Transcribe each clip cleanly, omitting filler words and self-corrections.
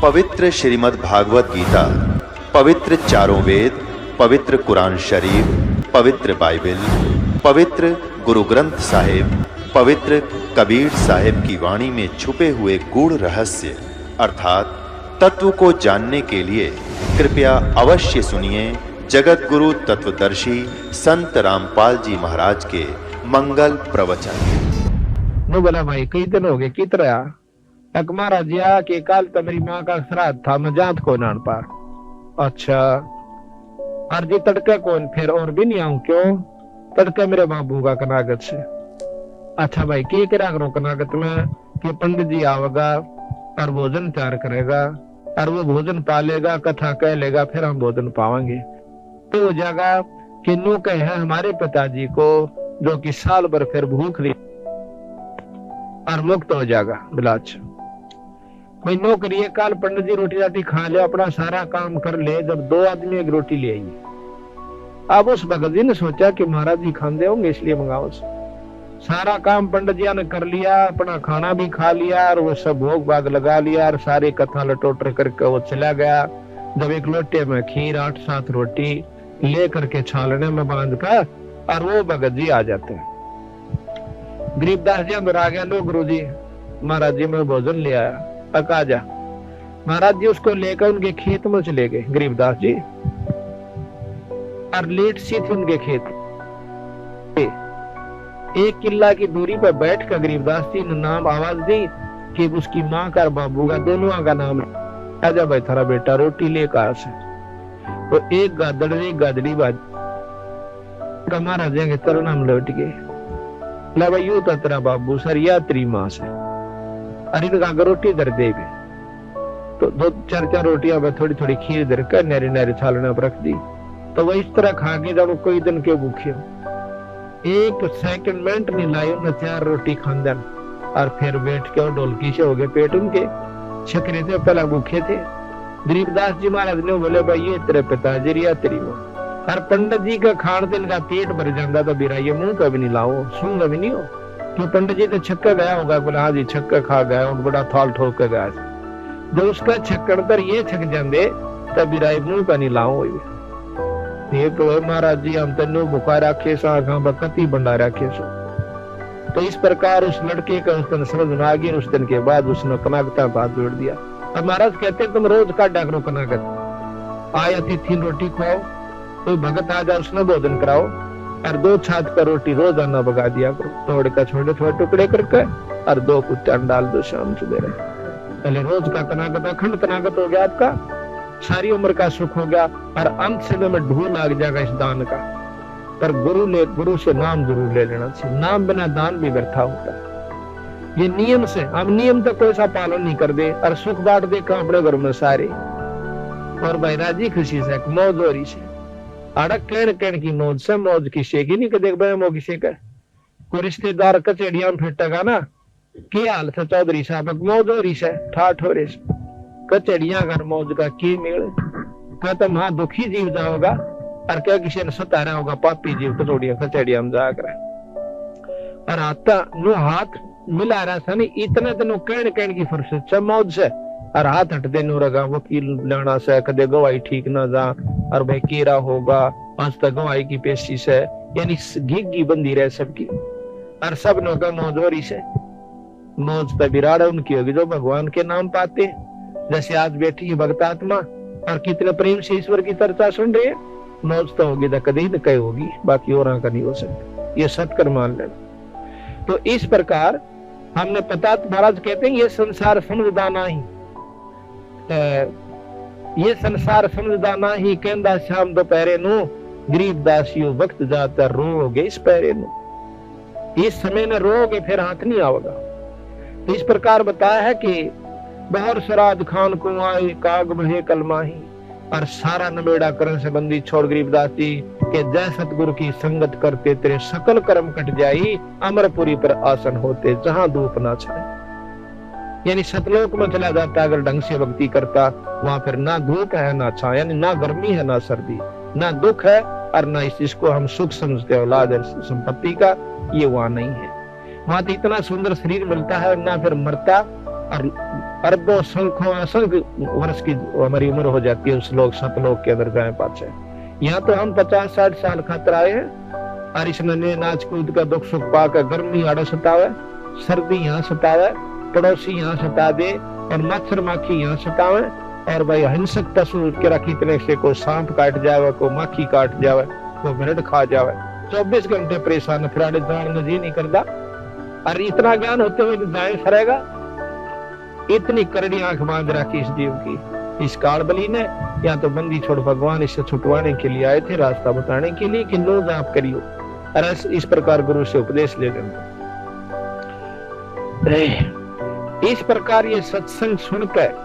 पवित्र श्रीमद् भागवत गीता, पवित्र चारों वेद, पवित्र कुरान शरीफ, पवित्र बाइबल, पवित्र गुरु ग्रंथ साहिब, पवित्र कबीर साहिब की वाणी में छुपे हुए गूढ़ रहस्य अर्थात तत्व को जानने के लिए कृपया अवश्य सुनिए जगत गुरु तत्वदर्शी संत रामपाल जी महाराज के मंगल प्रवचन। नो बोला भाई कई दिन हो गए कित रहा एक महाराज के काल तो मेरी माँ का श्राद्ध था, मैं जात को नान पार। अच्छा अर्जी तड़के कौन फिर और भी नहीं आऊं क्यों? तड़के मेरे बाबू का कनागत से। अच्छा भाई के करा करो कनागत में कि पंडित जी आवेगा और भोजन तैयार करेगा और वो भोजन पालेगा, कथा कह लेगा, फिर हम भोजन पावांगे। तो हो जाएगा कि नो कहे है हमारे पिताजी को जो कि साल भर फिर भूख ली और मुक्त हो जाएगा बिलाच। भाई नो करिए काल पंडित जी रोटी राटी खा ले, अपना सारा काम कर ले। जब दो आदमी एक रोटी ले आई, अब उस भगत जी ने सोचा कि महाराज जी खाते होंगे इसलिए मंगाओ। सारा काम पंडित जी ने कर लिया, अपना खाना भी खा लिया और वो सब भोग भाग लगा लिया और सारी कथा लटोटर करके वो चला गया। जब एक लोटे में खीर 8-7 रोटी ले करके छालने में बांध कर और वो भगत जी आ जाते हैं। गरीबदास जी अंदर आ गया, लो गुरु जी महाराज जी मैं भोजन ले आया, आ जा। महाराज जी उसको लेकर उनके खेत में चले गए गरीबदास जी और लेट सी थी उनके खेत। 1 किला की दूरी पर बैठ कर गरीबदास जी ने नाम आवाज दी कि उसकी माँ का बाबू का दोनों का नाम आजा भाई थारा बेटा रोटी लेकर से। तो एक गादड़ एक गादड़ी बाज महाराज के तरना में लौट गए। ला भाई यू तो तेरा बाबू सर या तेरी माँ से अरे इनका रोटी दर दे भी। तो 2-4 रोटियां में थोड़ी थोड़ी खीर दर कर नारी नारी छालने पर रख दी। तो वह इस तरह खा के जब कोई दिन के भूखे हो, 1 सेकंड मिनट नहीं लाए उन्हें 4 रोटी खान और फिर बैठ के और ढोलकी से हो गए पेट उनके। छकरे थे पहला भूखे थे। गरीबदास जी महाराज ने बोले भाई ये तेरे पिताजी या तेरी माँ। और पंडित जी का खान दिन का पेट भर जाता तो बिरा ये मुंह का भी नहीं लाओ, सूंगा भी नहीं हो क्यों? पंडित जी तो छक्का गया होगा, बोला हाँ जी छक्का खा गया और बड़ा थाल ठोक के गया। जब उसका छक्कर तर ये छक जाते तब बिरा मुंह का नहीं लाओ। ये तो महाराज जी हम तेन बुखा रखे कति बंडा रखे सो। तो इस प्रकार उस लड़के का उस दिन समझ में आ गई। उस दिन के बाद उसने कनागता बात जोड़ दिया। अब महाराज कहते तुम रोज काटा करो कनागत, आया थी 3 रोटी खाओ, कोई भगत आ जाए उसने भोजन कराओ और 2 छात का रोटी रोजाना बगा दिया करो, तोड़ कर छोटे छोटे टुकड़े करके और 2 कुत्ते डाल दो शाम सुबह। पहले रोज का कनागत अखंड कनागत हो गया, आपका सारी उम्र का सुख हो गया और अंत समय में ढूंढ लग जाएगा इस दान का। पर गुरु से नाम जरूर ले लेना चाहिए, नाम बिना दान भी व्यर्था होता है। ये नियम से हम नियम तक कोई सा पालन नहीं कर दे और सुख बांट दे अपने घर में सारे और भाई राजी खुशी से मौज हो रही से अड़क कहन की मौज से मौज किसे की नहीं देख भाई किसे का कोई रिश्तेदार कचेड़िया में फिटेगा ना क्या हाल था चौधरी साहब मौज हो रही से ठाठ हो रही कचेड़िया घर मौज का की मेल कहता वहां दुखी जीव जाओगा और क्या किसी ने सतारा होगा पापी जीव कचेड़िया में जाकर और आता नो हाथ मिला रहा था नहीं इतने दिनों कहन की फुर्सत से मौज से और हाथ हट देने रगा वकील लेना से कदे गवाही ठीक ना जा और भाई केरा होगा आज तक गवाही की पेशी से यानी घिग्गी बंदी रहे सबकी और सब लोग का मौज हो रही से मौज पे बिराड़ उनकी होगी जो भगवान के नाम पाते। जैसे आज बैठी है भक्त आत्मा और कितने प्रेम से ईश्वर की चर्चा सुन रहे हैं, मौज तो होगी तो कभी न कहीं होगी, बाकी और का नहीं हो सकती, ये सत्कर मान लेना। तो इस प्रकार हमने पता महाराज कहते हैं ये संसार समझदाना ही ये संसार समझदाना ही कहंदा शाम दोपहरे नो गरीब दासियों वक्त जाता रोगे इस पैरे नो इस समय में रोगे फिर हाथ नहीं आवेगा। तो इस प्रकार बताया है कि बहर सराद खान को आए काग बहे कलमाही और सारा नबेड़ा करण से बंदी छोड़ गरीबदास जी के जय सतगुरु की संगत करते तेरे सकल कर्म कट जाई अमरपुरी पर आसन होते जहां धूप ना छाए। यानी सतलोक में चला जाता अगर ढंग से भक्ति करता वहां फिर ना धूप है ना छाया, यानी ना गर्मी है ना सर्दी, ना दुख है और ना इसको हम सुख समझते औलाद संपत्ति का, ये वहां नहीं है। वहां तो इतना सुंदर शरीर मिलता है ना फिर मरता और अरबों संख्यों असंख्य वर्ष की हमारी उम्र हो जाती है उस लोग सतलोक के अंदर जाए पाछे। यहाँ तो हम 50-60 साल खातर आए हैं और इसने नाच कूद का दुख सुख पाकर गर्मी आड़े सतावे, सर्दी यहाँ सतावे, पड़ोसी यहाँ सता दे और मच्छर माखी यहाँ सतावे और भाई हिंसक पशु के रखी इतने से कोई सांप काट जावे, कोई माखी काट जावे, कोई भेड़ खा जावे, 24 घंटे परेशान, फिर आड़े जाने जी नहीं करता। और इतना ज्ञान होते हुए जाए सरेगा, इतनी करड़ी आंख बांध रखी इस जीव की इस काल बलि ने। या तो बंदी छोड़ भगवान इससे छुटवाने के लिए आए थे, रास्ता बताने के लिए कि लो जाप करियो, और इस प्रकार गुरु से उपदेश ले लेंगे। इस प्रकार ये सत्संग सुनकर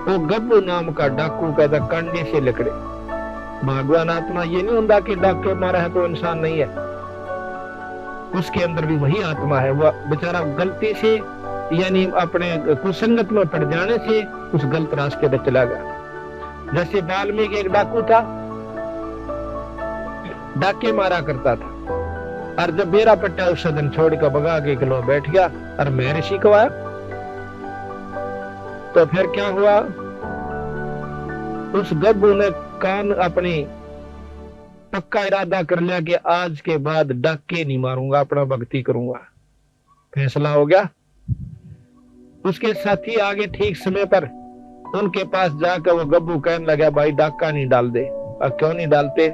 वो गब्बू नाम का डाकू कहता कंडे से लकड़े। भगवान आत्मा ये नहीं होता कि डाके मारा है तो इंसान नहीं है, उसके अंदर भी वही आत्मा है। वह बेचारा गलती से यानी अपने कुसंगत में पड़ जाने से उस गलत रास्ते पर चला गया। जैसे वाल्मीकि एक डाकू था, डाके मारा करता था, और जब बेरा पट्टा उस सदन छोड़ कर भगा के किलो बैठ गया और मेरे शिकवाया, तो फिर क्या हुआ, उस गब्बू ने कान अपनी पक्का इरादा कर लिया कि आज के बाद डाके नहीं मारूंगा, अपना भक्ति करूंगा। फैसला हो गया। उसके साथी आगे ठीक समय पर उनके पास जाकर वो गब्बू कहने लगा, भाई डाका नहीं डाल दे। अब क्यों नहीं डालते?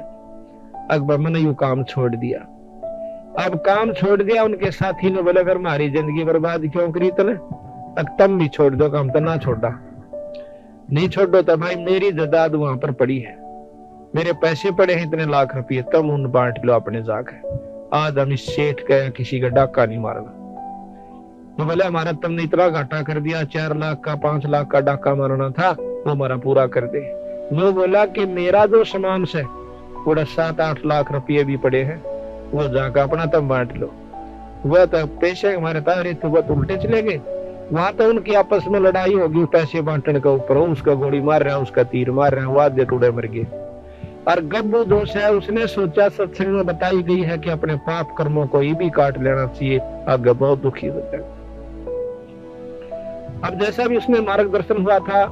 अकबर मैंने यू काम छोड़ दिया। अब काम छोड़ दिया। उनके साथी ने बोला, अगर हमारी जिंदगी बर्बाद क्यों करी तने, अब तुम भी छोड़ दो, काम तो ना छोड़ा। नहीं छोड़ो तो भाई मेरी जायदाद वहां पर पड़ी है, मेरे पैसे पड़े हैं इतने लाख रुपये, तुम उन बांट लो अपने जाकर। आज हम इस सेठ का किसी का डाका नहीं मारना। तो बोले हमारा तुमने इतना घाटा कर दिया, 4 लाख का 5 लाख का डाका मारना था, वो हमारा पूरा कर दे। वो बोला कि मेरा जो सामान से पूरा 7-8 लाख रुपये भी पड़े हैं, वो जाकर अपना तुम बांट लो। वह तो पैसे हमारे तारे थे, वह तो उल्टे चले गए। वहां तो उनकी आपस में लड़ाई होगी पैसे बांटने के ऊपर, उसका गोली मार रहा है, उसका तीर मार रहा है, वो आधे टुकड़े मर गए। और गब्बू दोष है, उसने सोचा सत्संग में बताई गई है कि अपने पाप कर्मों को ये भी काट लेना चाहिए, आगे बहुत दुखी हो जाए। अब जैसा भी उसने मार्गदर्शन हुआ था,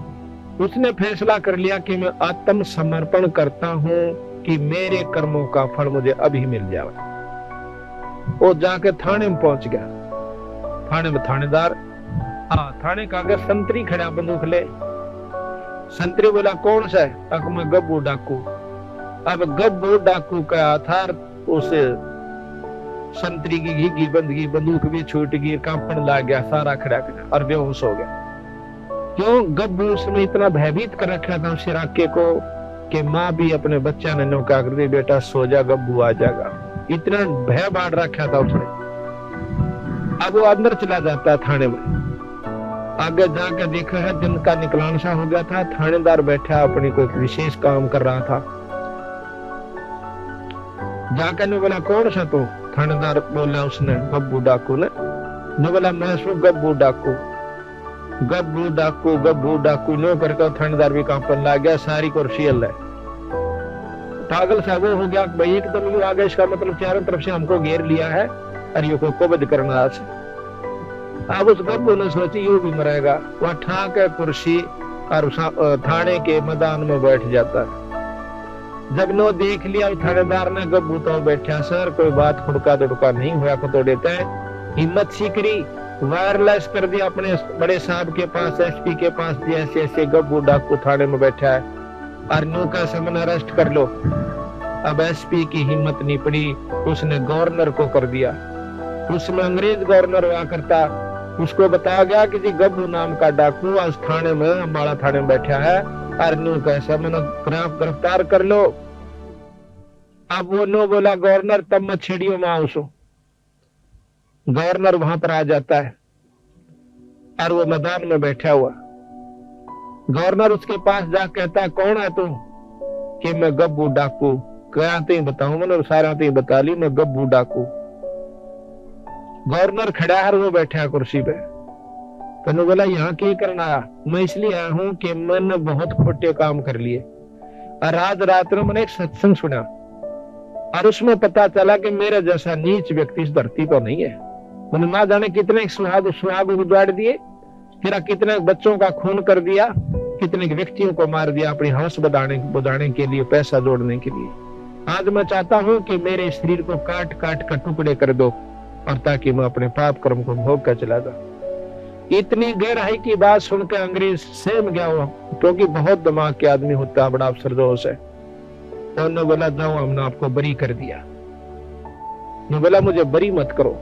उसने फैसला कर लिया कि मैं आत्म समर्पण करता हूँ कि मेरे कर्मों का फल मुझे अभी मिल जाए। वो जाके थाने में पहुंच गया। थाने में थानेदार थाने का आगे संतरी खड़ा बंदूक ले। संतरी बोला, कौन सा है? अब मैं गब्बू डाकू। अब गब्बू डाकू का आधार उसे संतरी की घी बंदगी, बंदूक भी छूट गई, कांपन लग गया, सारा खड़ा खड़ा और बेहोश हो गया। क्यों? गब्बू उसमें इतना भयभीत कर रखा था उस इलाके को कि माँ भी अपने बच्चा ने नौका कर दी, बेटा सो जा, गब्बू आ जाएगा। इतना भय बांट रखा था उसने। अब वो अंदर चला जाता है थाने में। आगे जाकर देखा है दिन का निकलान सा हो गया था। थानेदार बैठा अपनी कोई विशेष काम कर रहा था। जाकर ने बोला, कौन सा तू? थानेदार बोला उसने, गब्बू डाकू ने बोला, मैं सू गब्बू डाकू। गब्बू डाकू गब्बू डाकू नो करके थानेदार भी कांपन लग गया, सारी कुर्सी हिल है। पागल सा वो हो गया, भाई एकदम यू आ गया, इसका मतलब चारों तरफ से हमको घेर लिया है और ये को कब्ज करना है। अब उस गब्बू ने सोची यू भी मरेगा। वह ठाक है कुर्सी और थाने के मैदान में बैठ जाता है। जब नो देख लिया थानेदार ने, गब्बू तो बैठा सर, कोई बात खुड़का दुड़का नहीं हुआ को तो देता है। हिम्मत सीकरी, वायरलेस कर दिया अपने बड़े साहब के पास, एसपी के पास, ऐसे ऐसे गब्बू डाकू थाने में बैठा है और नो का समन अरेस्ट कर लो। अब एसपी की हिम्मत नहीं पड़ी, उसने गवर्नर को कर दिया। उसमें अंग्रेज गवर्नर हुआ करता, उसको बताया गया कि जी गब्बू नाम का डाकू आज थाने में, अम्बाड़ा थाने में बैठा है और नो कैसा मैंने गिरफ्तार कर लो। अब वो नो बोला, गवर्नर तब मत छेड़ियो मां उसो। गवर्नर वहां पर आ जाता है और वो मैदान में बैठा हुआ। गवर्नर उसके पास जा कहता है, कौन है तू? कि मैं गब्बू डाकू। क्या ते बताऊं? मैंने सारा ते बता ली, मैं गब्बू डाकू। गवर्नर खड़ा है, वो बैठा है कुर्सी पे। तो बोला, यहाँ क्या करना आया? मैं इसलिए आया हूँ कि मैंने बहुत खोटे काम कर लिए और आज रात में मैंने एक सत्संग सुना और उसमें पता चला कि मेरे जैसा नीच व्यक्ति इस धरती पर नहीं है। मैंने ना जाने कितने सुहाग उजाड़ दिए, फिर कितने बच्चों का खून कर दिया, कितने व्यक्तियों को मार दिया अपनी हवस बढ़ाने के लिए, पैसा जोड़ने के लिए। आज मैं चाहता हूं कि मेरे शरीर को काट काट कर टुकड़े कर दो, और ताकि मैं अपने पाप कर्म को भोग कर चला जाऊं। इतनी गहराई की बात सुनकर अंग्रेज सहम गया हुआ, क्योंकि बहुत दिमाग के आदमी होता है, बड़ा अफसरदोश है। उन्होंने बोला जाओ, हमने आपको बरी कर दिया। ने बोला मुझे बरी मत करो,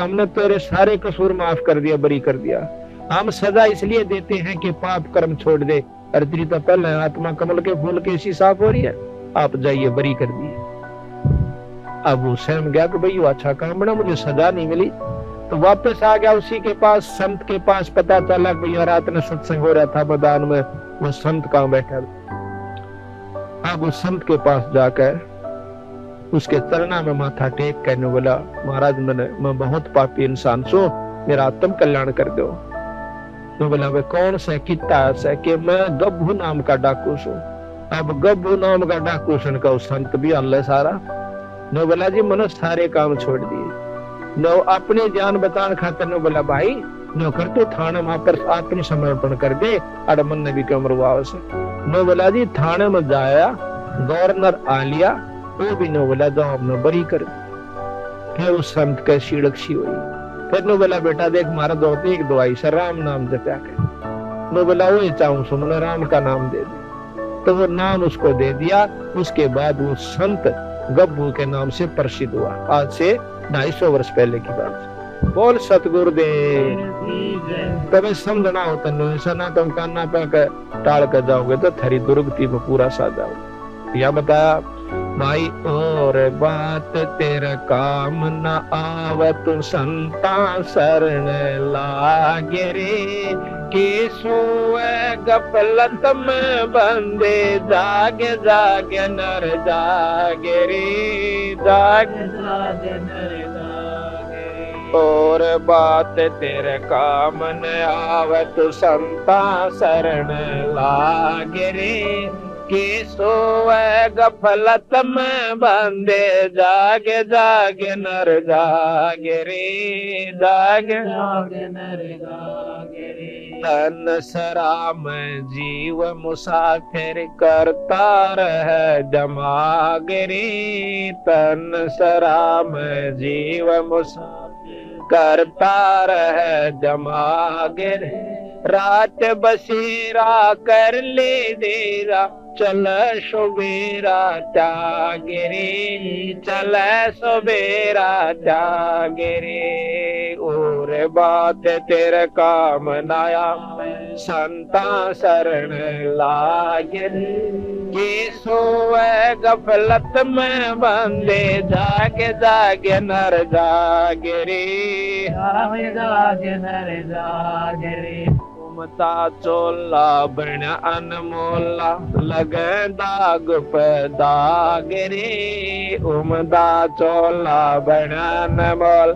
हमने तेरे सारे कसूर माफ कर दिया, बरी कर दिया। हम सजा इसलिए देते हैं कि पाप कर्म छोड़ दे, और तेरी तो पहले आत्मा कमल के फूल के ऐसी साफ हो रही है, आप जाइए, बरी कर दिए। अब वो सहम गया कि भाई अच्छा काम बना, मुझे सजा नहीं मिली। तो वापस आ गया उसी के पास, संत के पास। पता चला कि भैया रात में सत्संग हो रहा था मैदान में, वो संत कहाँ बैठा। अब उस संत के पास जाकर उसके चरणा में माथा टेक कहने बोला, महाराज मैं बहुत पापी इंसान सो, मेरा आत्म कल्याण कर दो। तो बोला वे कौन सा कितना ऐसा कि मैं गब्बू नाम का डाकू सू। अब गब्बू नाम का डाकू सुनकर उस संत भी अल्लाह सारा नो बोला जी मैंने सारे काम छोड़ दिए। नो अपनी जान बताने खातर नो बोला भाई नो कर तो थाने वहां पर आत्मसमर्पण कर दे, अड़ मन ने भी क्यों मरवाओ से। नो बोला जी थाने में जाया, गवर्नर आ लिया, वो भी नो बोला जाओ हमने बरी कर दी। फिर उस संत के सीड़क्षी हुई। फिर नो बोला बेटा देख मारा दौड़ती एक दवाई से राम नाम जपया कर। नो बोला वो चाहूं सो मैंने राम का नाम दे दिया। तो वो नाम उसको दे दिया। उसके बाद वो संत गब्बू के नाम से प्रसिद्ध हुआ। आज से 250 वर्ष पहले की बात। बोल सतगुरुदेव। कभी समझना होता नहीं, सना तुम काना पे टाल कर जाओगे तो थरी दुर्गति में पूरा सा जाओगे। या बताया भाई और बात तेरा काम न आवे तू संता शरण लागे रे, के सोए गफलत में बंदे जागे जागे नर जागे रे, जागे जागे नर जागे। और बात तेरे काम न आवे तू संता शरण लागे रे, के सोए गफलत में बंदे जागे जागे नर जागे रे, जागे जागे नर जागे रे। तन सरा में जीव मुसाफिर करता रह जमागे रे, तन सरा में जीव मुसाफिर करता रह जमागे रे। रात बसेरा कर ले देरा, चल सुबेरा जागे रे, चल सुबेरा जागे रे। और बात तेरे काम नाया संता शरण लागे रे, के सोए गफलत में बंदे जागे जागे नर जागे रे, जागे नर जागे रे। उमता चोला बन अनमोला लगे दाग पे दाग रे, उमदा चोला बन अनमोल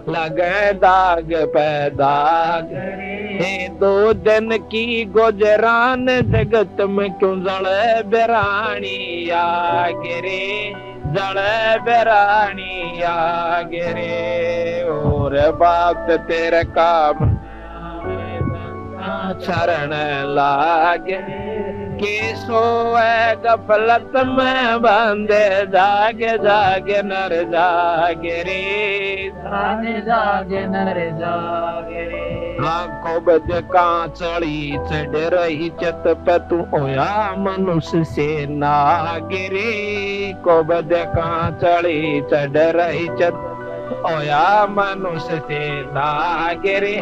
लगे दाग पे दाग रे। दो दिन की गुजरान जगत में क्यों जड़े बेरानी आगे रे, जड़े बेरानी आगे रे। और बात तेरे काम शरण लागे, के सोए गफलत में बंदे जागे जागे नर जागे रे, जागे जागे नर जागे रे। आंखों बज कांचड़ी चढ़ रही चत पे तू होया मनुष्य से नागे रे, को बज कांचड़ी चढ़ रही चत ओया मनुष्य से नागे रे।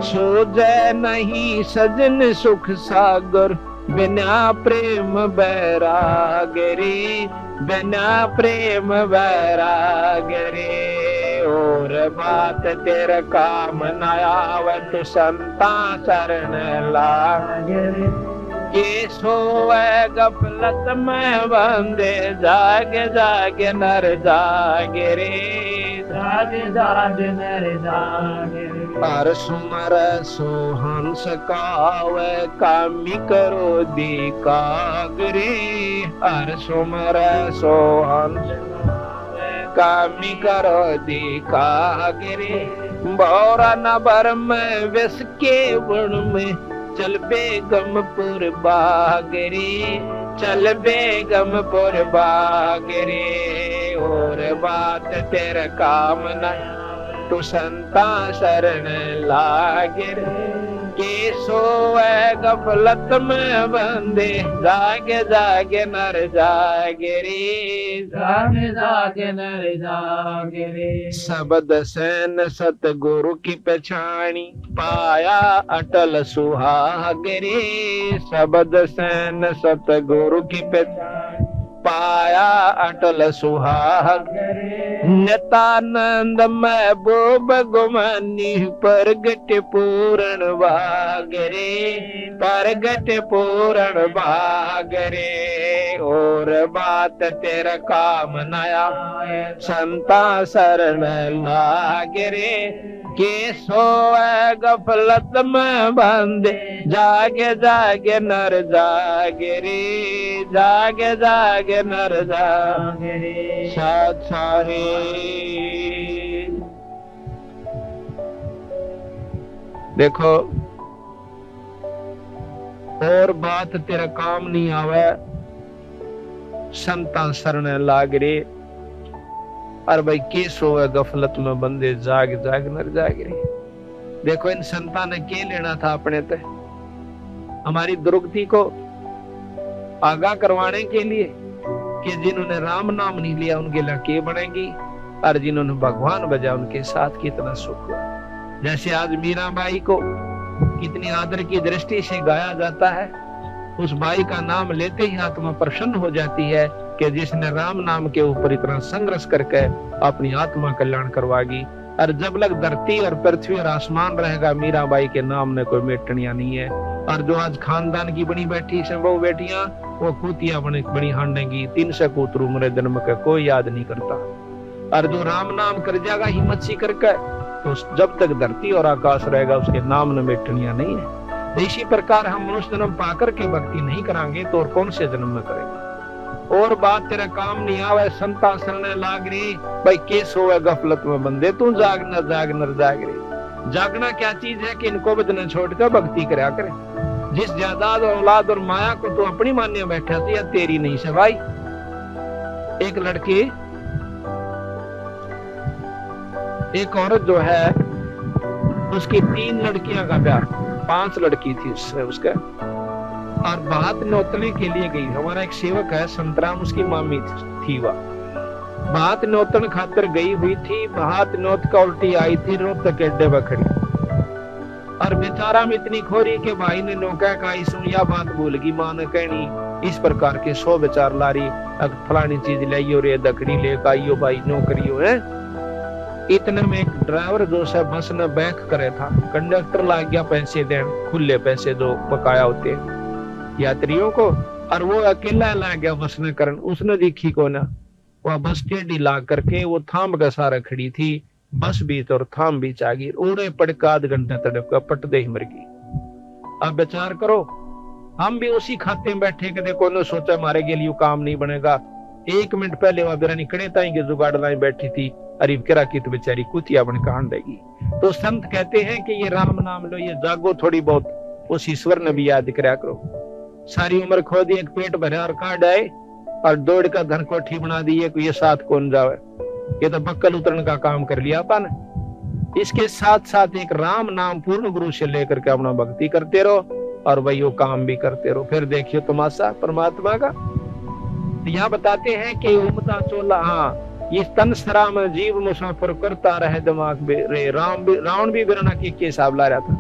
सूझे नहीं सजन सुख सागर, बिना प्रेम बैराग रे, बिना प्रेम बैराग रे। और बात तेरे काम न आवे तू संता शरण लागे रे, के सोए गफलत में बंदे जागे जागे नर जागे रे, जागे जागे नर जागे रे। पर सुमर सोहंस कावे कामी करो दिकाग रे, हर सुमर सोहंस कामी करो दिकाग रे। भौरा न भर में विष के वन में, चल बेगमपुर बागरे, चल बेगमपुर बागरे। और बात तेरा काम न तू संता शरण लागे रे, के सोए गफलत में बंदे, जागे जागे नर जागे रे, जागे जागे नर जागे रे। शब्द सैन सतगुरु की पहचानी, पाया अटल सुहाग रे। शब्द सैन सतगुरु की पहचानी, पाया अटल सुहाग रे। नित्यानंद महबूब गुमानी, प्रगट पूर्ण भाग रे, प्रगट पूर्ण भाग रे। और बात तेरा काम नया, संता शरण लाग रे, के सोए गफलत में बंदे, जागे जागे नर जागे रे, जागे जागे नर जागे रे। साथ साहे देखो, और बात तेरा काम नहीं आवे, संता शरण लाग रे। और भाई के सोए गफलत में बंदे, जाग जाग नर जाग रे। देखो इन संता ने के लेना था अपने ते, हमारी दुर्गति को आगाह करवाने के लिए कि जिन्होंने राम नाम नहीं लिया उनके लिए के बनेगी, और जिन्होंने भगवान बजा उनके साथ कितना सुख हुआ। जैसे आज मीराबाई को कितनी आदर की दृष्टि से गाया जाता है, उस बाई का नाम लेते ही आत्मा प्रसन्न हो जाती है कि जिसने राम नाम के ऊपर इतना संघर्ष करके अपनी आत्मा कल्याण करवागी। और जब लग धरती और पृथ्वी और आसमान रहेगा, मीराबाई के नाम ने कोई मेटनिया नहीं है। और जो आज खानदान की बनी बैठी से वो बेटियां, वो कूतिया बड़ी हांडेंगी, 300 कूतरू मेरे जन्म का कोई याद नहीं करता। और जो राम नाम कर जाएगा हिम्मत सी करके, तो जब तक धरती और आकाश रहेगा उसके नाम न मेटनिया नहीं है। तो इसी प्रकार हम मनुष्य जन्म पाकर के भक्ति नहीं करांगे तो और कौन से जन्म में करेंगे। और बात तेरा काम नहीं आवे, संता शरण लाग रे, भाई के सोए गफलत में बंदे, तू जाग नर जाग रे। जागना क्या चीज है कि इनको बदन छोड़कर भक्ति करा करे। जिस जायदाद और औलाद और माया को तू अपनी मान्य बैठा थी, या तेरी नहीं से भाई। एक लड़की, एक औरत जो है, उसकी 3 लड़कियां का प्यार, 5 लड़की थी उसका, और भात नोतने के लिए गई। हमारा एक सेवक है संतराम, उसकी मामी थी वह, भात नोतन खातर गई हुई थी। भात नोत का उल्टी आई थी, रोत केडे बखड़ी, और बेचारा में इतनी खोरी के भाई ने नौका का सुनिया बात भूल गई, मां ने कहनी इस प्रकार के 100 विचार लारी, फलानी चीज लाइयो रे, दखड़ी लेकर आइयो भाई, नौकरियो है। इतने में एक ड्राइवर जो से बस ने बैक करे था, कंडक्टर लाग गया पैसे देन, खुले पैसे जो बकाया होते यात्रियों को, और वो अकेला ला गया बस ने करन। उसने देखी को ना, वह बस टेढ़ी ला करके वो थाम का सारा खड़ी थी, बस बीच और थाम बीच आ गई, उड़े पड़का आध घंटे तड़प का पट दे मर गई। अब विचार करो, हम भी उसी खाते में बैठे के देखो ने सोचा हमारे के लिए काम नहीं बनेगा। 1 मिनट पहले वह बिरानी कड़े ताई के जुगाड़ लाई बैठी थी, अरीब करा की तो बेचारी कुतिया बन कांड देगी। तो संत कहते हैं कि ये राम नाम लो, ये जागो थोड़ी बहुत, उस ईश्वर ने भी याद करा करो। सारी उम्र खो दी, एक पेट भरे और काट आए, और दौड़ का धन कोठी बना दी है, ये साथ कौन जावे, ये तो बक्कल उतरने का काम कर लिया अपन। इसके साथ साथ एक राम नाम पूर्ण गुरु से लेकर के अपना भक्ति करते रहो, और वही वो काम भी करते रहो, फिर देखियो तमाशा परमात्मा का। यहाँ बताते हैं कि उमदा चोला, हाँ, ये तन सरा में जीव मुसाफिर करता रहे दिमाग में रे। रावण भी बिरना के हिसाब ला रहा था,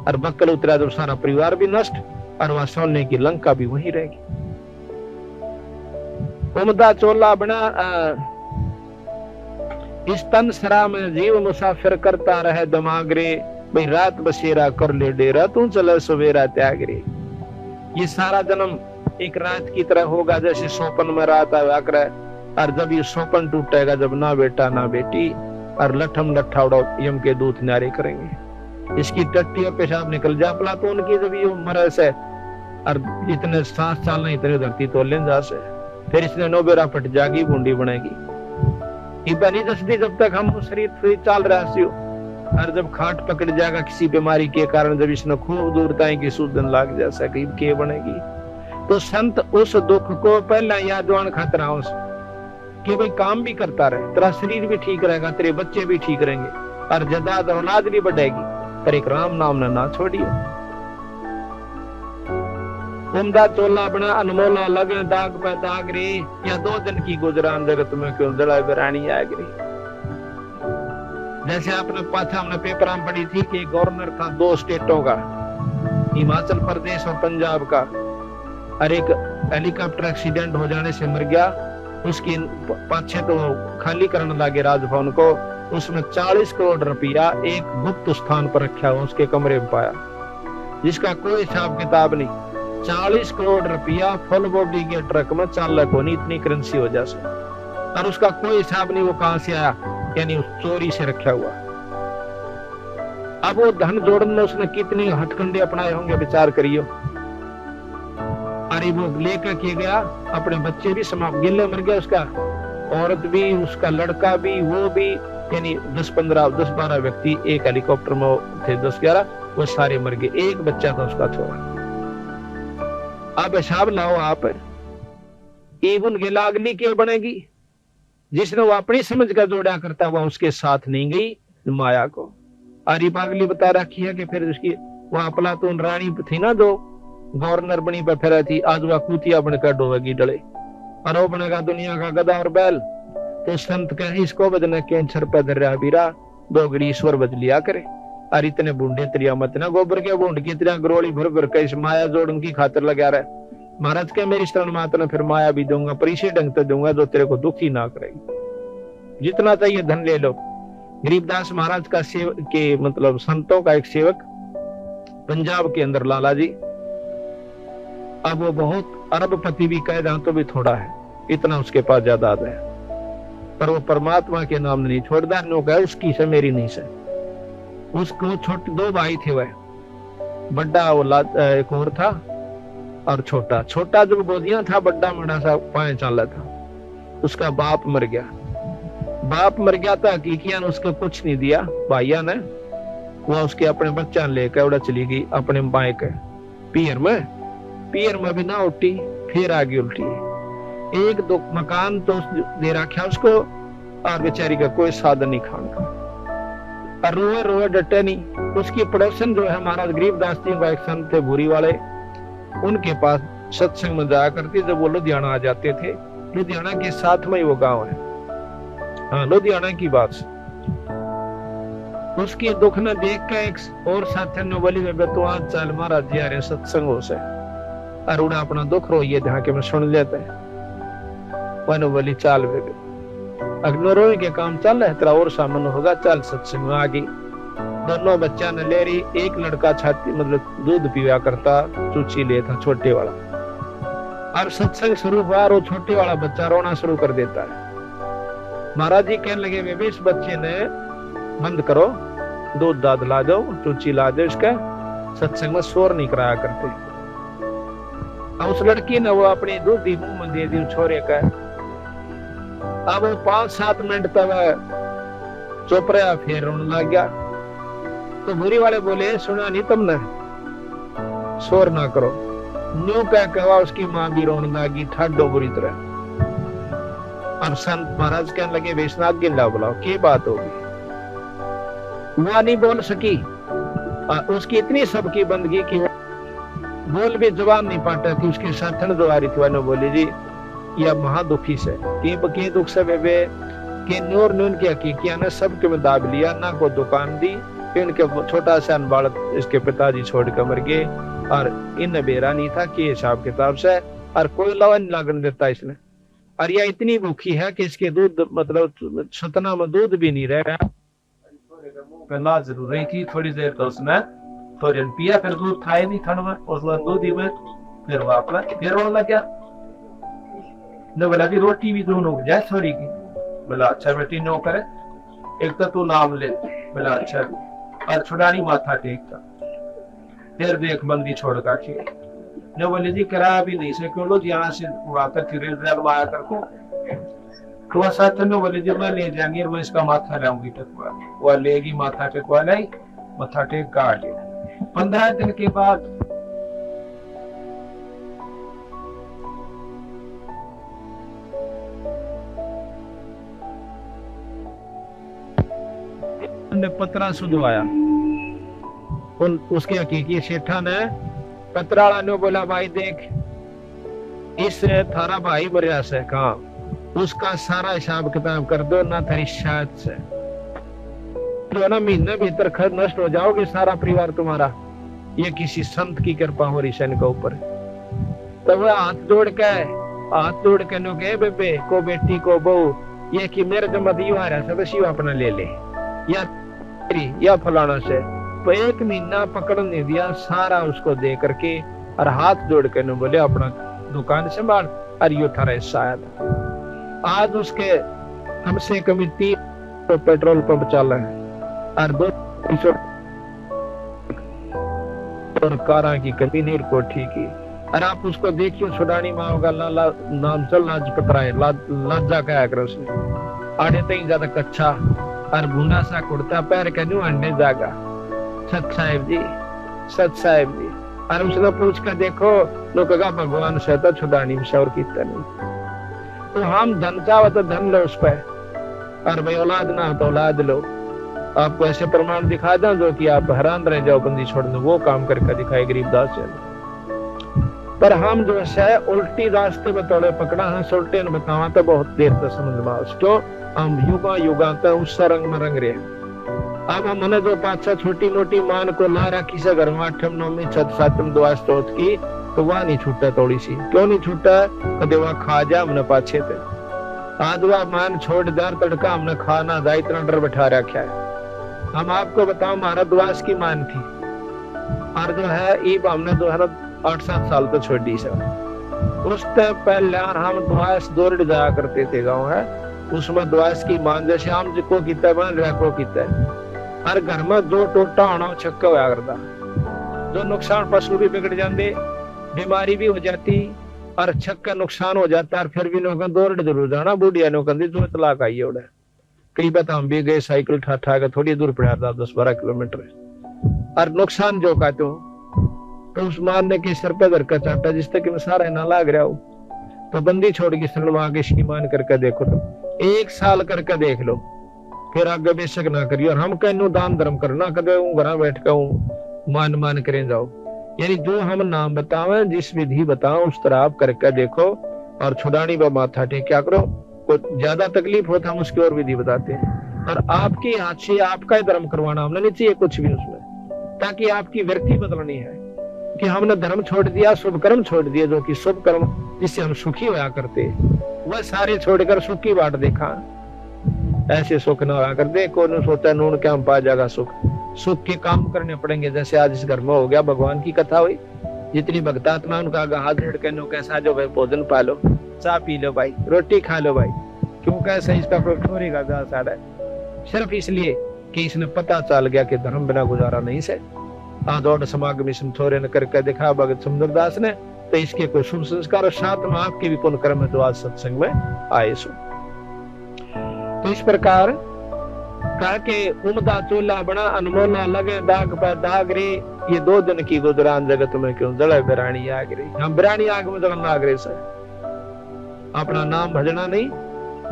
और बक्कल उतरा तो सारा परिवार भी नष्ट, और वहां सोने की लंका भी वहीं रहेगी। उमदा चोला बना, इस तन सरा में जीव मुसाफिर करता रहे दिमाग रे, भाई रात बसेरा कर ले डेरा, तू चले सवेरा त्याग रे। ये सारा जन्म एक रात की तरह होगा, जैसे सोपन में रात आया करे, और जब ये सोपन टूटेगा, जब ना बेटा ना बेटी, और लठम लट्ठा उड़ो यम के दूत न्यारे करेंगे। इसकी टट्टी और पेशाब निकल जा पला तो उनकी जब ये मरे से, और इतने 7 साल नहीं इतने धरती तो लें जा से, फिर इसने 9 बेरा फट जागी, बूंदी बनेगी। इबा नहीं दसदी जब तक हम शरीर चाल रहा सी, और जब खाट पकड़ जाएगा किसी बीमारी के कारण, जब इसने खूब दूर ताई की सूजन लाग जैसा कि के बनेगी, तो संत उस दुख को पहला यादवान खतरा उस कि भाई काम भी करता रहे, तेरा शरीर भी ठीक रहेगा, तेरे बच्चे भी ठीक रहेंगे और जदाद औलाद भी बढ़ेगी, पर एक राम नाम ना छोड़ियो। उमदा चोला बना अनमोला लगे दाग पे दाग रे, या 2 दिन की गुजरान जगत में क्यों जड़ा बेरानी आग रे। जैसे आपने पाछा हमने पेपर में पढ़ी थी कि गवर्नर था 2 स्टेटों का, हिमाचल प्रदेश और पंजाब का, और एक हेलीकॉप्टर एक्सीडेंट हो जाने से मर गया, उसकी पाछे तो खाली करने लगे राजभवन को, उसमें 40 करोड़ रुपया एक गुप्त स्थान पर रखा हुआ उसके कमरे में पाया, जिसका कोई हिसाब किताब नहीं। 40 करोड़ रुपया फुल बॉडी के ट्रक में चालक होनी, इतनी करेंसी हो जा से, और उसका कोई हिसाब नहीं वो कहां से आया, यानी उस चोरी से रखा हुआ। अब वो धन जोड़ने में उसने कितने हथकंडे अपनाए होंगे, विचार करियो। अरे वो लेकर के गया, अपने बच्चे भी समाप्त गिले मर गया, उसका औरत भी, उसका लड़का भी, वो भी, यानी 10-12 व्यक्ति एक हेलीकॉप्टर में थे, 10-11, वो सारे मर गए, एक बच्चा था उसका छोड़ा। अब हिसाब लाओ आप, एवं के लागली क्यों बनेगी, जिसने वो अपनी समझ का जोड़ा करता हुआ उसके साथ नहीं गई माया को। अरे पागली बता रखी है कि फिर उसकी वो अफलातून रानी थी ना, जो गवर्नर बनी पर फिर थी, आज वह कुतिया बनकर डोबेगी डले, और वो बनेगा दुनिया का गधा और बैल। तो संत कहे इसको बदने कैंसर पे दर्या बीरा, 2 घड़ी ईश्वर बदलिया करे, और इतने बूढ़े त्रिया मत ना, गोबर के बूंद की तरह गरोली भर भर के इस माया जोड़न की खातिर लगा रहे। महाराज के मेरी शरण मात ने फिर माया भी दूंगा, पर इसे ढंग से दूंगा जो तेरे को दुखी ना करेगी। जितना चाहिए धन ले लो। गरीबदास महाराज का सेवक के मतलब संतों का एक सेवक पंजाब के अंदर लाला जी, अब वो बहुत अरबपति भी कह जाए तो भी थोड़ा है, इतना उसके पास जायदाद है, पर वो परमात्मा के नाम नहीं छोड़दार नो कहे उसकी से मेरी नहीं से। उसको छोटे 2 भाई थे, वह बड़ा औलाद एक और था, और छोटा जब गोदियां था, बड़ा मड़ा सा पाए चाला था, उसका बाप मर गया था, हकीकियां ने उसको कुछ नहीं दिया, भाइया ने वो उसके अपने बच्चा लेकर उड़ा चली गई अपने बाएं के पियर में भी ना उठी, फिर आगे उल्टी। 1-2 मकान तो दे रखा उसको, और बेचारी का कोई साधन नहीं खान का, और रोए डटे नहीं। उसकी पड़ोसन जो है महाराज गरीबदास जी का एक संत थे भूरी वाले, उनके पास सत्संग में जाया करती, जब वो लुधियाना आ जाते थे, लुधियाना के साथ में ही वो गांव है, हाँ लुधियाना की बात। उसके दुख ने देख के एक और साथी ने बोली, तो आज चल महाराज जी आ रहे सत्संगों से, और उन्हें अपना दुख रोइए जहाँ के मैं सुन लेते हैं। वह बोली चाल बेबे, अग्नो रोए के काम चल रहा है, तेरा और सामन होगा, चल सत्संग में आ गई। दोनों बच्चा ने ले रही, एक लड़का छाती मतलब दूध पीवा करता, चूची ले था छोटे वाला, और सत्संग शुरू हुआ, और वो छोटे वाला बच्चा रोना शुरू कर देता है। महाराज जी कहने लगे, बेबे इस बच्चे ने बंद करो, दूध दाद ला दो, चूची ला दो, इसका सत्संग में शोर नहीं कराया करते। अब उस लड़की ने वो अपनी दूध दी मुंह में दे दी छोरे का। अब 5-7 मिनट तक चुप रहा, फिर रोने लग गया। तो बुरी वाले बोले, सुना नहीं तुमने, शोर ना करो। न्यू कह कहा उसकी माँ भी रोने लगी, ठाडो बुरी तरह। अब संत महाराज कहने लगे, वैष्णव गिल्ला बुलाओ, क्या बात होगी। वह नहीं बोल सकी, उसकी इतनी सबकी बंदगी की बोल भी जवाब नहीं पाता थी। उसके साथ जो आ रही थी वह बोली, जी यह महादुखी से के दुख से बेबे के नूर नून की हकीकिया ने सबके में दाब लिया, ना को दुकान दी, इनके छोटा सा बालक इसके पिताजी छोड़ कर मर गए, और इन बेरा नहीं था कि हिसाब किताब से, और कोई लवा नहीं लागन देता इसने। और यह इतनी भूखी है कि इसके दूध मतलब सतना में दूध भी नहीं रह रहा। पहला जरूर रही थी, थोड़ी देर तो उसने थोड़ी पिया, फिर दूध था ही नहीं ठंड में, उस दूध ही में फिर वापस फिर रोने लग गया। बोला कि रोटी भी दोनों जाए थोड़ी की। बोला अच्छा बेटी नो करे, एक तो तू नाम ले। बोला अच्छा, और छुड़ानी माथा टेकता, फिर देख बंदी छोड़ काटी। ने बोले जी किराया भी नहीं से क्यों लो, यहाँ से आकर फिर आया करको वह सातनो बोले जब मैं ले जाएंगे मैं इसका माथा लाऊंगी टकवा, वह लेगी माथा टकवा लाई, माथा टेक काट लिया। 15 दिन के बाद ने पत्रा सुधवाया, उसके हकीकी सेठा ने पत्राला ने बोला भाई देख इस थारा भाई मरिया से कहा उसका सारा हिसाब किताब कर दो ना तेरी शायद से तो ना महीने भीतर खर्च नष्ट हो जाओगे सारा परिवार तुम्हारा, ये किसी संत की कृपा हो रही सन के ऊपर। तो वह हाथ जोड़ के नो गए बेबे को बेटी को बहू ये कि मेरे जो मत आ रहा सब शिव अपना ले ले या फलाना से, तो 1 महीना पकड़ नहीं दिया सारा उसको दे करके और हाथ जोड़ के न बोले अपना दुकान संभाल और यो थारा शायद। आज उसके कम से कम 3 तो पेट्रोल पंप चल है और 200 और कारा की कभी नहीं कोठी की। और आप उसको देखियो छुड़ानी माँ का नाम चल लाजपत राय लाजा कहा कर उसने आड़े तई ज्यादा कच्चा और भूना सा कुर्ता पैर के न्यू अंडे जागा सत साहेब जी और उसने पूछ कर देखो लो कहा भगवान से तो छुड़ानी में और कीता नहीं। तो हम धन चाहो तो धन लो उस पर और भाई औलाद ना हो तो औलाद लो। आपको ऐसे प्रमाण दिखा दें जो कि आप हैरान रह जाओ बंदी छोड़ने वो काम करके दिखाए गरीबदास जी। पर हम जो है उल्टी रास्ते में तोड़े पकड़ा है उल्टे ने बतावा तो बहुत देर तक समझ में उसको हम युगा तक उस रंग में रंग रहे। अब हमने जो 5-6 छोटी मोटी मान को ला रखी से घर में 8वीं 9वीं 7वीं दुआ स्तोत की तो वह नहीं छूटा थोड़ी सी क्यों नहीं छूटा कदे वह खा जा हमने पाछे थे आज वह मान छोड़ दार तड़का हमने खाना दाई इतना डर बैठा रखा है। हम आपको बताओ हमारा दुआस की मान थी और जो है ईब हमने 8-7 साल तो छोड़ दी सब। उस पहले हम दुआस दौड़ जाया करते थे गाँव है उसमें दुआस की मान जैसे हम को किता मान रहा को किता हर घर में 2 टोटा होना छक्का होया करता जो नुकसान पशु भी बिगड़ जाते बीमारी भी हो जाती और छक्का नुकसान हो जाता और फिर भी लोग दौड़ जरूर जाना बुढ़िया नो कहती जो तलाक आई है कई बात हम भी गए साइकिल ठा के थोड़ी दूर पड़ा था 10-12 किलोमीटर और नुकसान जो का तो उस मारने के सर पे धर का चाटा जिस तक सारा ना लाग रहा हो तो बंदी छोड़ के सलवा के शीमान करके देखो तो 1 साल करके देख लो फिर आगे बेशक ना करियो। और हम कहनो दान धर्म करना कदे घर बैठ के मान करें जाओ यानी जो हम नाम बतावे जिस विधि बताओ उस तरह आप करके देखो और छुड़ानी व माथा टेक क्या करो कोई ज्यादा तकलीफ हो तो हम उसकी और विधि बताते हैं और आपके हाथ से आपका ही धर्म करवाना हमने नहीं चाहिए कुछ भी उसमें ताकि आपकी व्यक्ति बदलनी है कि हमने धर्म छोड़ दिया शुभ कर्म छोड़ दिए जो कि शुभ कर्म जिससे हम सुखी होया करते वह सारे छोड़कर सुख की बाट देखा ऐसे सुख न होया करते कौन सोचा नून क्या हम पा जाएगा सुख के काम करने पड़ेंगे। जैसे आज इस घर में हो गया भगवान की कथा हुई जितनी भक्तात्मा उनका हाथ जोड़ के नो कैसा जो भाई भोजन पा लो चाह पी लो भाई रोटी खा लो भाई क्यों कैसे इसका कोई ठोरी का साड़ा सिर्फ इसलिए कि इसने पता चल गया कि धर्म बिना गुजारा नहीं से दौड़ समागम इसने थोड़े न करके दिखा भगत सुंदरदास ने तो इसके कोई शुभ संस्कार और साथ में आपके भी पुण्य कर्म जो आज सत्संग में आए सो। तो इस प्रकार कहा के उमदा चूल्हा बना अनमोला लगे दाग पर दाग रे ये 2 दिन की गुजरान जगत में क्यों जड़े बिरानी आग रे हम बिरानी आग में जगन लाग रहे से अपना नाम भजना नहीं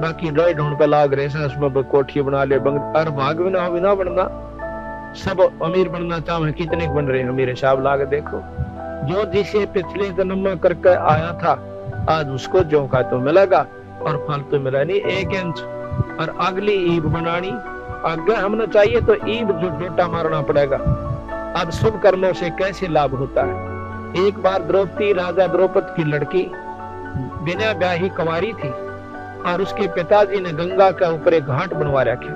बाकी लोई ढूंढ पे लाग रहे से उसमें कोठी बना ले और भाग भी ना बनना सब अमीर बनना चाहे कितने बन रहे हैं मेरे साहब लाग देखो जो जिसे पिछले जन्म में करके आया था आज उसको जो का तो मिलेगा और फल तो मिला नहीं 1 इंच और अगली ईब बनानी आगे हमने चाहिए तो ईब जो डोटा मारना पड़ेगा। अब शुभ कर्मों से कैसे लाभ होता है। एक बार द्रौपदी राजा द्रौपद की लड़की बिना ब्याही कुंवारी थी और उसके पिताजी ने गंगा के ऊपर एक घाट बनवा रखा।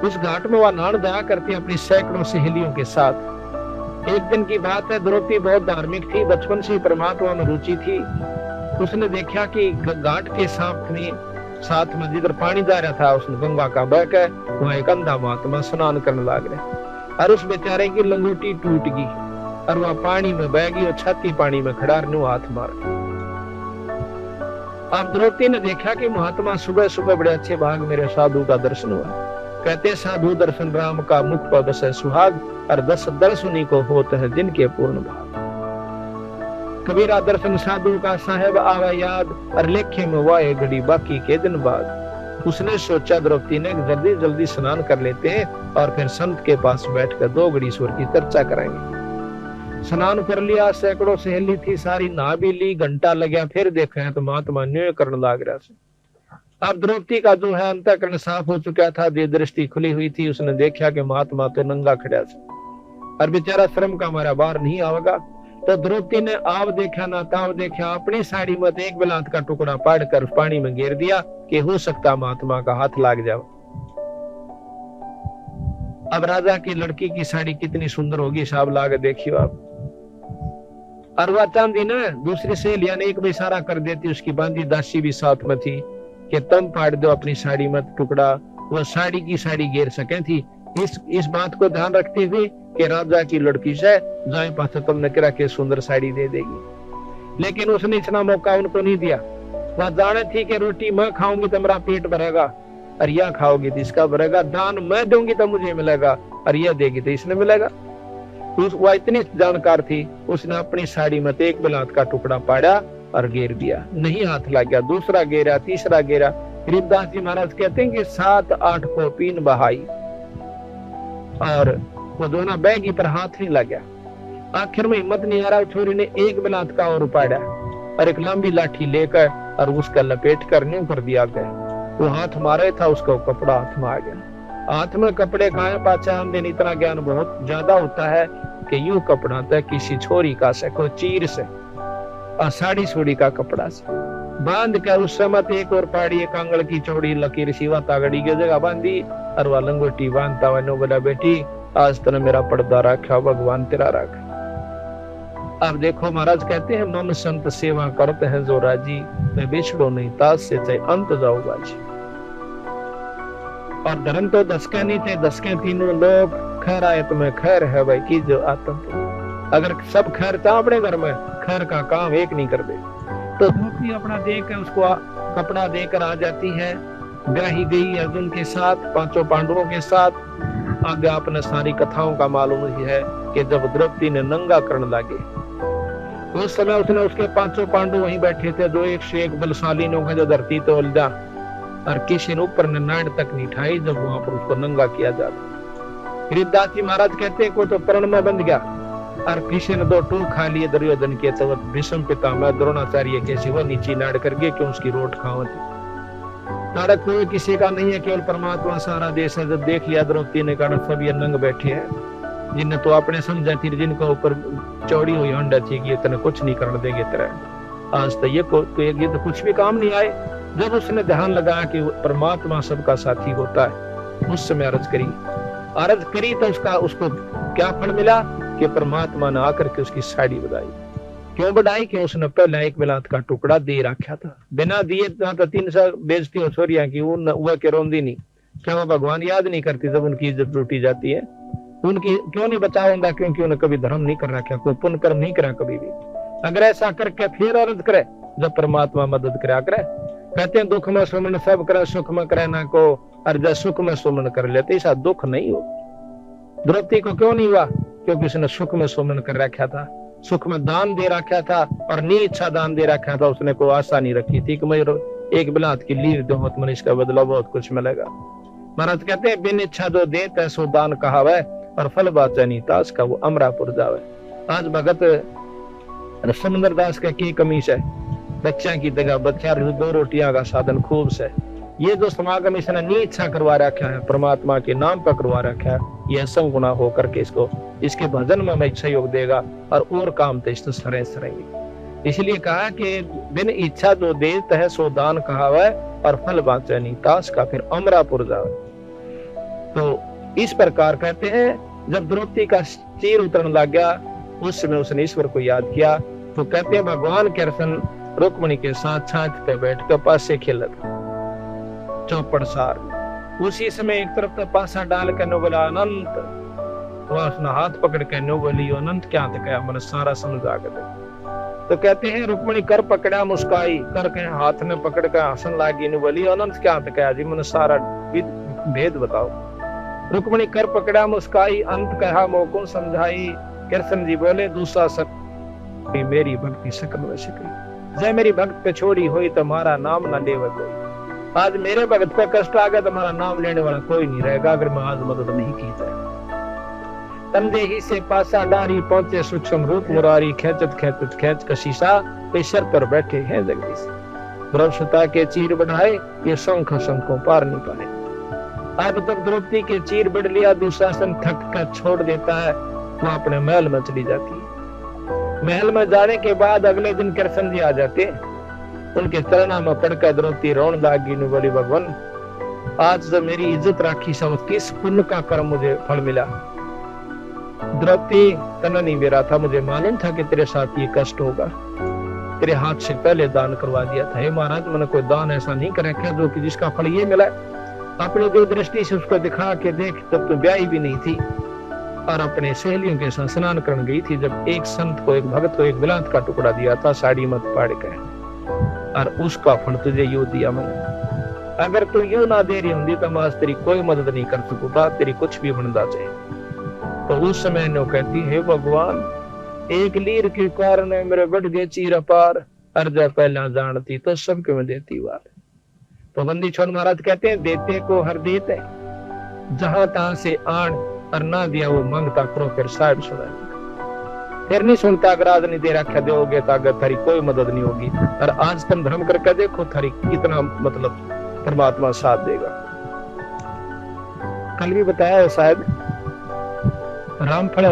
उस घाट में वह नहान जाया करती अपनी सैकड़ों सहेलियों के साथ। एक दिन की बात है द्रौपदी बहुत धार्मिक थी बचपन से परमात्मा में रुचि थी। उसने देखा कि घाट के साथ में जिधर पानी जा रहा था उसने गंगा का बह के वह एक अंधा महात्मा स्नान करने लग रहे और उस बेचारे की लंगोटी टूट गई और वह पानी में बह गई और छाती पानी में खड़ा हाथ मार अब द्रौपदी ने देखा कि महात्मा सुबह सुबह बड़े अच्छे भाग मेरे साधु का दर्शन हुआ। कहते साधु दर्शन राम का मुख पर बसे सुहाग, और 10 दर्शनी को होते हैं जिनके पूर्ण भाग। कबीरा दर्शन साधु का साहेब आवे याद, और लेखे में वाए घड़ी बाकी के दिन बाद। उसने सोचा द्रौपदी ने जल्दी जल्दी स्नान कर लेते हैं और फिर संत के पास बैठकर 2 घड़ी ईश्वर की चर्चा करेंगे। स्नान कर लिया, सैकड़ों सहेली थी सारी नहा भी ली, घंटा लगा, फिर देखा तो महात्मा न्याय करने लग रहा से। अब द्रौपदी का जो है अंतःकरण साफ हो चुका था, दे दृष्टि खुली हुई थी। उसने देखा कि महात्मा तो नंगा खड़ा से और बेचारा श्रम का हमारा बाहर नहीं आवेगा। तो द्रौपदी ने आव देखा ना ताव देखा, अपनी साड़ी में एक बिलात का टुकड़ा पाड़ कर पानी में गिर दिया कि हो सकता महात्मा का हाथ लाग जाओ। अब राजा की लड़की की साड़ी कितनी सुंदर होगी, साहब लाग देखियो आप। और वह चांदी ने दूसरी सहेलिया ने एक भी इशारा कर देती, उसकी बांधी दासी भी साथ में थी कि तुम फाड़ दो अपनी साड़ी में टुकड़ा, वह साड़ी की साड़ी घेर सके थी। इस बात को ध्यान रखते हुए कि राजा की लड़की से जाए पास तुमने करा के सुंदर साड़ी दे देगी, लेकिन उसने इतना मौका उनको नहीं दिया। वह जाने थी कि रोटी मैं खाऊंगी तो मेरा पेट भरेगा, और यह खाओगी तो इसका भरेगा, दान मैं दूंगी तो मुझे मिलेगा, और यह देगी तो इसने मिलेगा। वह इतनी जानकार थी, उसने अपनी साड़ी में एक बिलात का टुकड़ा पाड़ा और घेर दिया। नहीं हाथ लग गया, दूसरा घेरा, तीसरा घेरा। गरीबदास जी महाराज कहते हैं कि 7-8 को पीन बहाई और वो दोनों बैगी पर हाथ नहीं लग गया। आखिर में हिम्मत नहीं आ रहा, छोरी ने एक बिलात का और पाड़ा और एक लंबी लाठी लेकर और उसका लपेट कर न्यू कर दिया गया। वो हाथ मारे था, उसका कपड़ा हाथ में आ गया। हाथ में कपड़े का पहचान देने इतना ज्ञान बहुत ज्यादा होता है कि यूं कपड़ा था किसी छोरी का से, कोई चीर से और साड़ी सोड़ी का कपड़ा से बांध कर उस समय एक और पाड़ी, एक आंगल की चौड़ी लकीर सिवा तागड़ी की जगह बांधी और वह लंगोटी बांधता हुआ नो बोला, बेटी आज तने मेरा पर्दा रखा, भगवान तेरा रखा। अब देखो महाराज कहते हैं मम संत सेवा करते हैं जो राजी, मैं बिछड़ो नहीं ताज से चाहे अंत जाओ बाजी। और धर्म तो 10 के नहीं थे, 10 के तीनों लोग, खैर आए तुम्हें खैर है भाई की जो आत्म। अगर सब खैर था अपने घर में, खैर का काम एक नहीं कर दे। तो धोती अपना देकर उसको कपड़ा देकर आ जाती है, ब्याही गई अर्जुन के साथ, 5 पांडवों के साथ। आगे आपने सारी कथाओं का मालूम ही है कि जब द्रौपदी ने नंगा करने लगे उस समय उसने उसके 5 पांडव वहीं बैठे थे, जो एक से एक बलशाली ने जो धरती तो उलझा और किसी ने ऊपर ने नाड़ तक नहीं ठाई जब वहां पर उसको नंगा किया जाता। गरीबदास जी महाराज कहते को तो प्रण में बंध गया और किसी ने 2 टूक खा लिए दुर्योधन के, तो भीष्म पितामह द्रोणाचार्य के सिवा नीचे नाड़ करके क्यों उसकी रोट खाओ थी। नाड़क कोई किसी का नहीं है, केवल परमात्मा सारा देश है। जब देख लिया द्रौपदी ने कहा सब ये नंग बैठे हैं, जिन्हें तो आपने समझा थी, जिनको ऊपर चौड़ी हुई हंडा थी कि इतने कुछ नहीं करने देंगे तरह, आज तो ये तो कुछ भी काम नहीं आए। जब उसने ध्यान लगाया कि परमात्मा सबका साथी होता है, उस समय अर्ज करी तो उसको क्या फल मिला कि परमात्मा ने आकर के उसकी साड़ी बढ़ाई। क्यों बढ़ाई? कि उसने पहले एक बिलात का टुकड़ा दे रखा था, बिना दिए तो 300 बेइज्जती हो छोरिया की वो के रोंदी नहीं। क्या वो भगवान याद नहीं करती जब उनकी इज्जत लूटी जाती है? उनकी क्यों नहीं बचाऊंगा? क्योंकि उन्हें कभी धर्म नहीं कर रखा, कोई पुण्य कर्म नहीं करा कभी भी। अगर ऐसा करके फिर अर्ज करे जब परमात्मा मदद करा करे। कहते हैं दुख में सुमन सब करे, सुख में करे ना को, और जब सुख में सुमन कर लेते ऐसा दुख नहीं हो। द्रौपदी को क्यों नहीं हुआ? क्योंकि उसने सुख में सुमन कर रखा था, सुख में दान दे रखा था और नीचा दान दे रखा था। उसने कोई आशा नहीं रखी थी कि मैं एक बिलात की लीर दूं तो मनुष्य का बदला बहुत कुछ मिलेगा। महाराज कहते हैं बिन इच्छा जो दे तैसो दान कहावे, और फल बाचा नहीं तास का वो अमरापुर जावे। आज भगत समंदर दास का की कमीज है, बच्चा की जगह बच्चा 2 रोटियां का साधन खूब से। ये जो समागम इसने नहीं इच्छा करवा रखा है, परमात्मा के नाम पर करवा रखा है, यह संगुना होकर के इसके भजन में मैं सहयोग देगा और काम तो इससे सरेंगे। इसलिए कहा कि बिन इच्छा जो देत है सो दान कहावे, और फल बाचे नहीं तास का फिर अमरापुर जावे। तो इस प्रकार कहते हैं जब द्रौपदी का चीर उतरने लग गया, उस समय उसने ईश्वर को याद किया। तो कहते हैं भगवान के अर्शन रुक्मिणी के साथ छाछ पे बैठ कर पासे खेला था चौपड़ सार। उसी समय एक तरफ तो पासा डाल कर नो बोला अनंत, तो उसने हाथ पकड़ के नो बोली अनंत क्या था? क्या मैंने सारा समझ आ गया। तो कहते हैं रुक्मणी कर पकड़ा मुस्काई, कर के हाथ में पकड़ कर हसन लागी ने बोली अनंत क्या कहा जी मैंने सारा भेद बताओ। रुक्मणी कर पकड़ा मुस्काई, अंत कहा मोको समझाई। कृष्ण जी बोले दूसरा सक मेरी भक्ति सकल में सिकई, जय मेरी भक्त पे छोड़ी हुई तुम्हारा नाम ना लेवे कोई। आज मेरे भक्त पे कष्ट आ गया, तुम्हारा नाम लेने वाला कोई नहीं रहेगा अगर मैं आज मदद नहीं की जाए। तमदेही से पासा डारी पहुंचे सूक्ष्म रूप मुरारी, खेचत खेचत खेच कशीसा पेशर पर बैठे हैं जगदीश। द्रौपदी के चीर बढ़ाए ये शंख शंखों पार नहीं पाए। अब तक द्रौपदी के चीर बढ़ लिया, दुशासन थक कर छोड़ देता है, वो अपने महल में चली जाती है। महल में जाने के बाद अगले दिन कृष्ण जी आ जाते, उनके चरणों में पड़कर द्रौपदी रोने लगी ने बोली भगवान आज जो मेरी इज्जत राखी समझ किस पुण्य का कर्म मुझे फल मिला। द्रौपदी तना नहीं मेरा था, मुझे मालूम था कि तेरे साथ ये कष्ट होगा, तेरे हाथ से पहले दान करवा दिया था। हे महाराज मैंने कोई दान ऐसा नहीं कर रखा जो कि जिसका फल ये मिला। अपनी दो दृष्टि से उसको दिखा के देख, तब तो ब्याही भी नहीं थी और अपने सहेलियों के साथ स्नान करने गई थी, जब एक संत को एक भगत को एक बिलात का टुकड़ा दिया था साड़ी मत पाड़ के, और उसका फल तुझे यूं दिया मैंने। अगर तू यूं ना दे रही होंगी तो मैं आज तेरी कोई मदद नहीं कर सकूंगा, तेरी कुछ भी बनना चाहिए। तो उस समय ने कहती है भगवान एक लीर के कारण मेरे बढ़ गए चीर अपार, अर्जा पहला जानती तो सबके में देती बात। तो बंदी छोड़ महाराज कहते हैं देते को हर देते, जहां तहां से आन और ना दिया वो मांगता करो फिर साहब सुना, फिर नहीं सुनता अगर आज नहीं दे रखा दोगे तो अगर थारी कोई मदद नहीं होगी। और आज तुम धर्म करके देखो थारी कितना मतलब परमात्मा साथ देगा। कल भी बताया है शायद रामफल,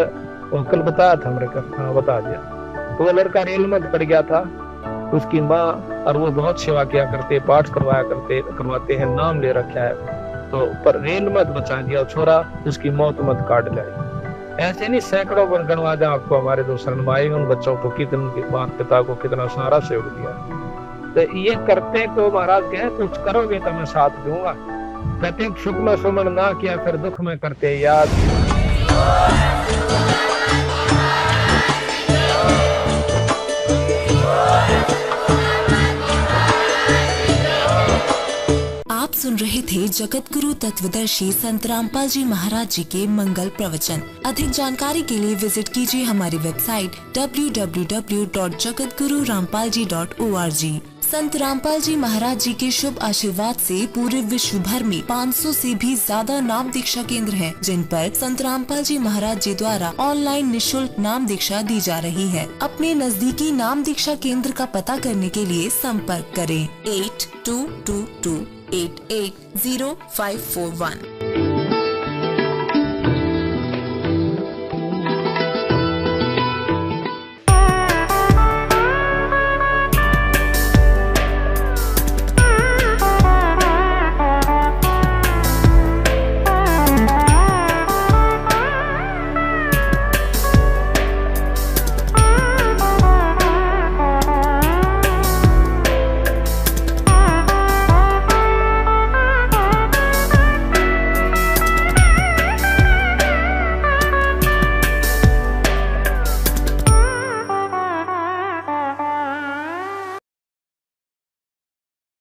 वो कल बताया था मेरे को, हाँ बता दिया। तो वो लड़का रेल में पड़ गया था, उसकी माँ और वो बहुत सेवा किया करते, पाठ करवाते हैं, नाम ले रखा है, तो पर रेल मत बचा दिया छोरा, उसकी मौत मत काट लाई। ऐसे नहीं सैकड़ों गणवा दे आपको हमारे जो शरणमाए उन बच्चों को कितने उनके माता पिता को कितना सारा सहयोग दिया। तो ये करते तो महाराज कहे कुछ करोगे तो मैं साथ दूंगा। कहते सुख में सुमन ना किया फिर दुख में करते याद। आप सुन रहे थे जगत गुरु तत्वदर्शी संत रामपाल जी महाराज जी के मंगल प्रवचन। अधिक जानकारी के लिए विजिट कीजिए हमारी वेबसाइट www.jagatgururampalji.org। संत रामपाल जी महाराज जी के शुभ आशीर्वाद से पूरे विश्व भर में 500 से भी ज्यादा नाम दीक्षा केंद्र हैं, जिन पर संत रामपाल जी महाराज जी द्वारा ऑनलाइन निशुल्क नाम दीक्षा दी जा रही है। अपने नजदीकी नाम दीक्षा केंद्र का पता करने के लिए संपर्क करें 8222880541।